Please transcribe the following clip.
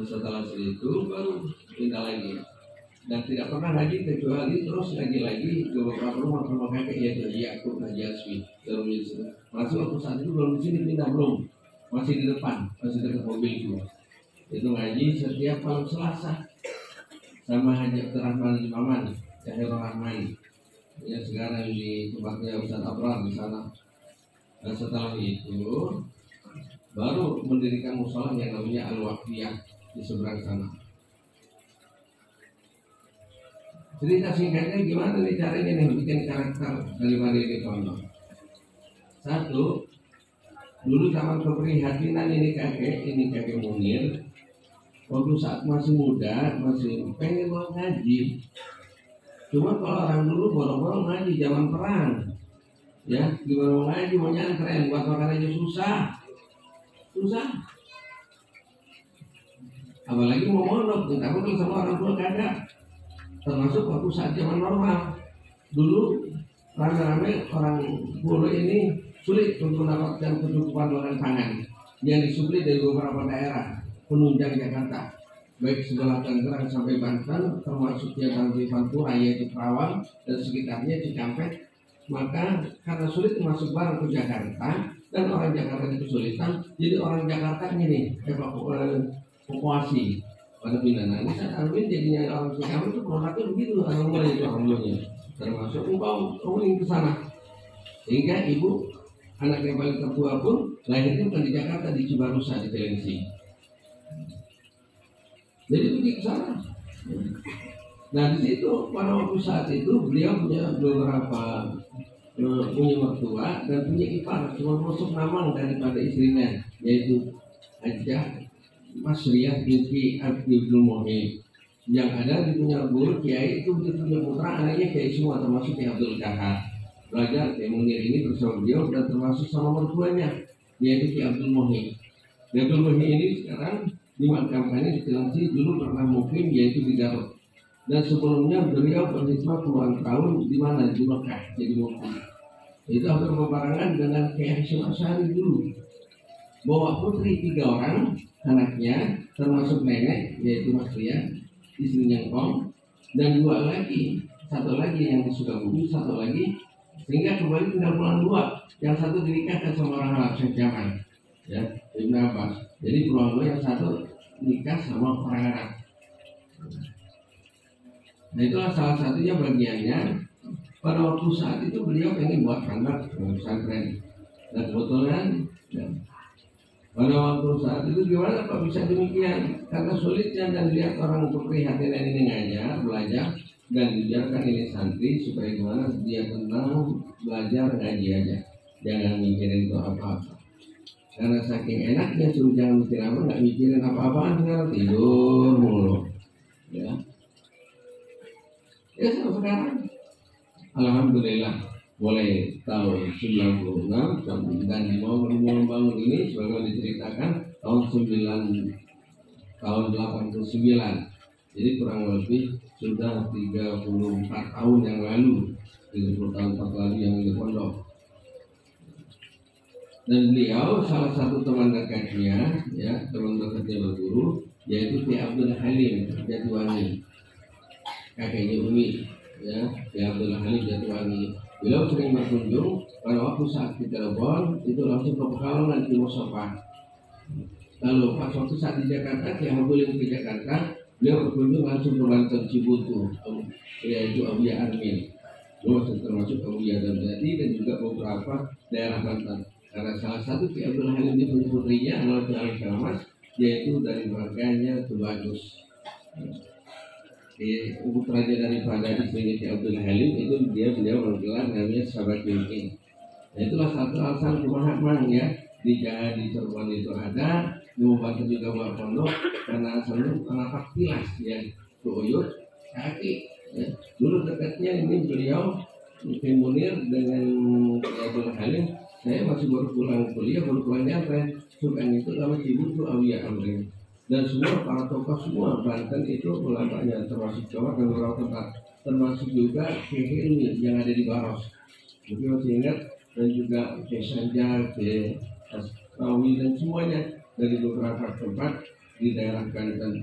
setelah itu baru pindah lagi. Dan tidak pernah ngaji kecuali terus ngaji lagi ke beberapa rumah kakek, yaitu Haji Yakub, Haji Asfi. Masih waktu saat itu belum di sini, pindah belum, masih di depan, masih dekat mobil itu. Itu ngaji setiap malam Selasa sama Haji Abdurrahman Imaman, Syahir Rahman. Ya sekarang di tempatnya Ustaz Abrar di sana. Dan setelah itu baru mendirikan musola yang namanya Al-Waqfiyah di seberang sana. Cerita singkatnya gimana nih caranya nih bikin karakter daripada ini contoh. Satu, dulu zaman keprihatinan ini kakek Munir, waktu saat masih muda masih pengen mau ngaji. Cuma kalau orang dulu boro-boro ngaji zaman perang, ya gimana mau ngaji, mau nyantren, buat makan aja susah. Apalagi mau mondok, takut kalau sama orang tua kagak. Termasuk waktu saat zaman normal dulu rame-rame orang Bulu ini sulit untuk mendapatkan kecukupan makan pangan yang disuplai dari beberapa daerah penunjang Jakarta, baik sebelah Tangerang sampai Banten, termasuk yang di Pantura yaitu Kerawang dan sekitarnya Cikampek. Maka karena sulit masuk barang ke Jakarta dan orang Jakarta itu kesulitan, jadi orang Jakarta ini evakuasi pada pindah. Nah, saat Arwin jadinya orang Cikampek itu produknya begitu, orang Bulunya termasuk ngomongin ke sana. Sehingga ibu anak yang paling tertua pun lahirnya bukan di Jakarta, di Cibarusa di Cilengsi. Jadi pergi ke sana. Nah di situ pada waktu saat itu beliau punya beberapa punya mertua dan punya ipar, cuma masuk namang daripada istrinya, yaitu Hajah Masriyah binti Abdul Muhyi. Yang ada di punya guru kiai itu punya putra, anaknya kiai semua, termasuk Kiai Abdul Kahar. Belajar Kiai Munir ini bersama beliau dan termasuk sama mertuanya, yaitu Kiai Abdul Muhyi. Kiai Abdul Muhyi ini sekarang dimakamkannya di Cilengsi, dulu pernah mukim yaitu di Garut. Dan sebelumnya beliau berkhidmat puluhan tahun di mana, di Mekah jadi mufti. Itu hampir berbarengan dengan Kiai Hasyim Asy'ari dulu. Bawa putri 3 orang, anaknya termasuk nenek yaitu Mas Ria, istrinya Ngkong, dan 2 lagi, satu lagi yang di Sukabumi, satu lagi sehingga kembali tinggal pulang 2. Yang satu dinikahkan sama orang Arab Syajaman, ya Ibn Abbas. Jadi pulang 2, yang satu nikah sama orang Arab. Nah itulah salah satunya bagiannya. Pada waktu saat itu beliau pengen buat anak pesantren. Dan kebetulan ya, pada waktu saat itu gimana Pak bisa demikian? Karena sulitnya dan lihat orang keprihatinan ini ngajar, belajar dan dibiarkan ini santri supaya gimana dia tenang belajar ngaji aja, jangan mikirin itu apa-apa. Karena saking enaknya suruh jangan mikir apa, nggak mikirin apa-apaan, tinggal tidur mulu. Ya sekarang alhamdulillah mulai tahun 96 dan mau membangun ini sebagai diceritakan tahun 89. Jadi kurang lebih sudah 34 tahun yang lalu, 30 tahun lalu yang di pondok. Dan beliau salah satu teman dekatnya, ya teman dekatnya berguru, yaitu Kiai Abdul Halim Jatiwangi, kakeknya Umi, ya Kiai Abdul Halim Jatiwangi. Beliau sering berkunjung. Pada waktu saat ditelepon itu langsung ke Pekalongan di Musofa. Lalu pas waktu saat di Jakarta, Kiai Abdul ke Jakarta, beliau berkunjung langsung ke Banten Cibutu, yaitu Abuya Armin. Beliau termasuk Abuya Darjati dan juga beberapa daerah Banten. Karena salah satu Kiai Abdul Halim itu putrinya adalah Kiai Al-Khamas, yaitu dari marganya Tubagus. Putranya daripada istrinya Kiai Abdul Halim itu beliau bergelar namanya Sahabat Yunkin. Nah itulah satu alasan pemahaman ya di Cirebon itu ada, di Banten juga buat pondok karena asalnya anak tilas ya Uyut kaki. Ya. Dulu dekatnya ini beliau Kiai Munir dengan Kiai Abdul Halim. Saya masih baru pulang kuliah, baru pulang nyantren. Sukan itu nama Cibutu Awiya Amrin. Dan semua para tokoh semua Banten itu ulamanya termasuk Jawa dan beberapa tempat, termasuk juga Kiai Hilmi yang ada di Baros. Mungkin masih ingat, dan juga Kiai Sanjar, Kiai Asrawi dan semuanya dari beberapa tempat di daerah Banten.